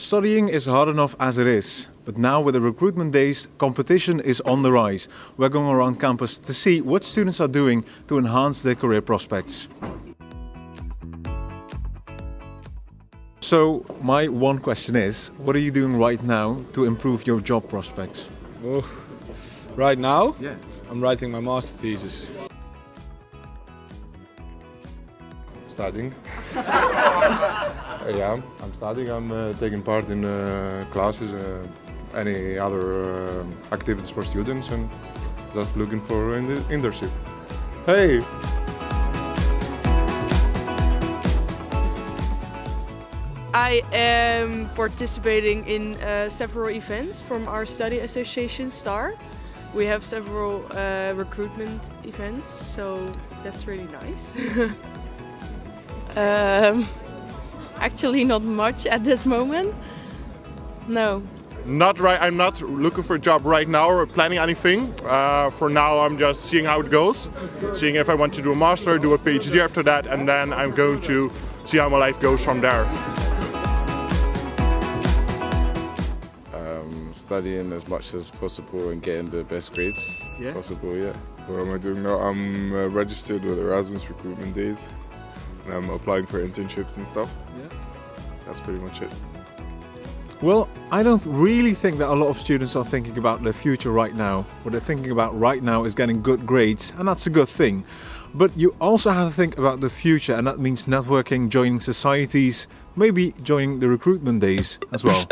Studying is hard enough as it is, but now with the recruitment days, competition is on the rise. We're going around campus to see what students are doing to enhance their career prospects. So my one question is, what are you doing right now to improve your job prospects? Oh, right now? Yeah. I'm writing my master thesis. Studying. Yeah, I'm studying. I'm taking part in classes, any other activities for students, and just looking for an internship. Hey! I am participating in several events from our study association, STAR. We have several recruitment events, so that's really nice. Actually, not much at this moment. No. Not right. I'm not looking for a job right now or planning anything. For now, I'm just seeing how it goes, seeing if I want to do a master, do a PhD after that, and then I'm going to see how my life goes from there. Studying as much as possible and getting the best grades possible. Yeah. What am I doing now? I'm registered with Erasmus Recruitment Days, and I'm applying for internships and stuff. Yeah. That's pretty much it. Well, I don't really think that a lot of students are thinking about their future right now. What they're thinking about right now is getting good grades, and that's a good thing. But you also have to think about the future, and that means networking, joining societies, maybe joining the recruitment days as well.